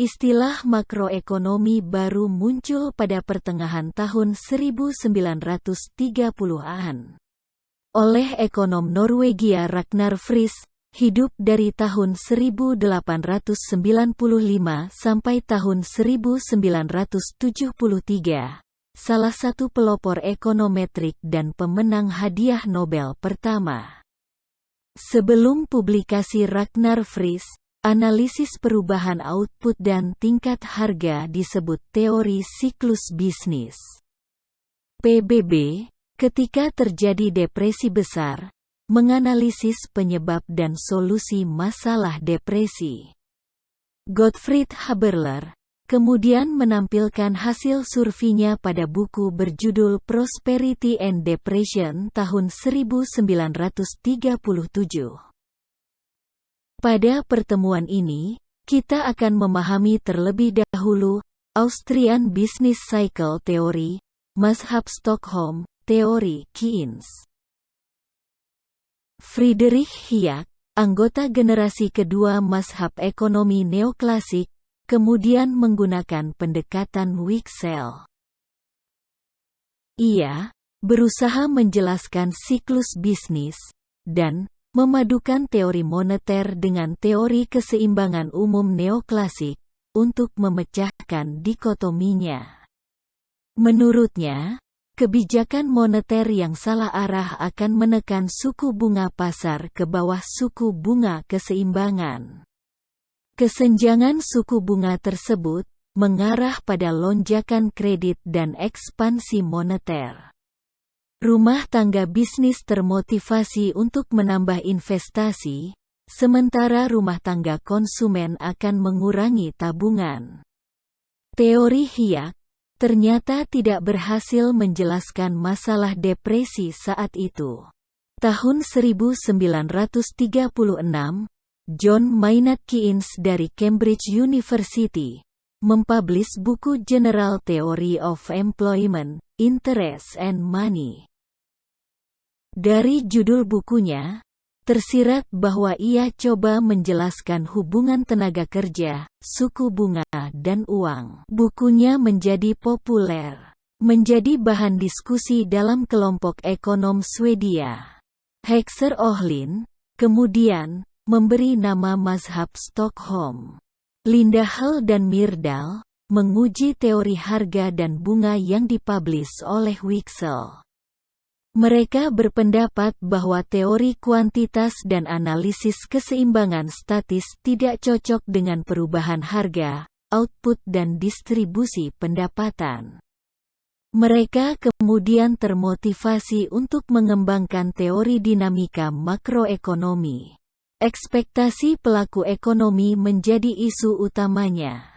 Istilah makroekonomi baru muncul pada pertengahan tahun 1930-an. Oleh ekonom Norwegia Ragnar Frisch, hidup dari tahun 1895 sampai tahun 1973, salah satu pelopor ekonometrik dan pemenang hadiah Nobel pertama. Sebelum publikasi Ragnar Frisch, analisis perubahan output dan tingkat harga disebut teori siklus bisnis. PBB, ketika terjadi depresi besar, menganalisis penyebab dan solusi masalah depresi. Gottfried Haberler kemudian menampilkan hasil surveinya pada buku berjudul Prosperity and Depression tahun 1937. Pada pertemuan ini, kita akan memahami terlebih dahulu Austrian Business Cycle Theory, Mazhab Stockholm, teori Keynes. Friedrich Hayek, anggota generasi kedua mazhab ekonomi neoklasik, kemudian menggunakan pendekatan Wicksell. Ia berusaha menjelaskan siklus bisnis dan memadukan teori moneter dengan teori keseimbangan umum neoklasik untuk memecahkan dikotominya. Menurutnya, kebijakan moneter yang salah arah akan menekan suku bunga pasar ke bawah suku bunga keseimbangan. Kesenjangan suku bunga tersebut mengarah pada lonjakan kredit dan ekspansi moneter. Rumah tangga bisnis termotivasi untuk menambah investasi, sementara rumah tangga konsumen akan mengurangi tabungan. Teori Hayek ternyata tidak berhasil menjelaskan masalah depresi saat itu. Tahun 1936, John Maynard Keynes dari Cambridge University mempublish buku General Theory of Employment, Interest and Money. Dari judul bukunya, tersirat bahwa ia coba menjelaskan hubungan tenaga kerja, suku bunga, dan uang. Bukunya menjadi populer, menjadi bahan diskusi dalam kelompok ekonom Swedia. Hexer Ohlin kemudian memberi nama Mazhab Stockholm. Linda Hall dan Myrdal menguji teori harga dan bunga yang dipublish oleh Wicksell. Mereka berpendapat bahwa teori kuantitas dan analisis keseimbangan statis tidak cocok dengan perubahan harga, output dan distribusi pendapatan. Mereka kemudian termotivasi untuk mengembangkan teori dinamika makroekonomi. Ekspektasi pelaku ekonomi menjadi isu utamanya.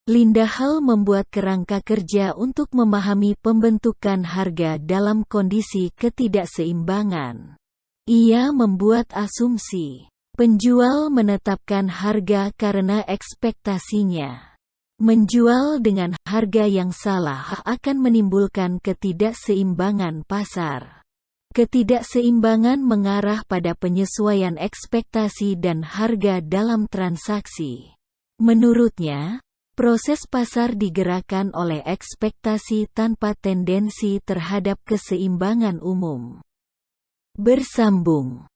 Linda Hall membuat kerangka kerja untuk memahami pembentukan harga dalam kondisi ketidakseimbangan. Ia membuat asumsi. Penjual menetapkan harga karena ekspektasinya. Menjual dengan harga yang salah akan menimbulkan ketidakseimbangan pasar. Ketidakseimbangan mengarah pada penyesuaian ekspektasi dan harga dalam transaksi. Menurutnya, proses pasar digerakkan oleh ekspektasi tanpa tendensi terhadap keseimbangan umum. Bersambung.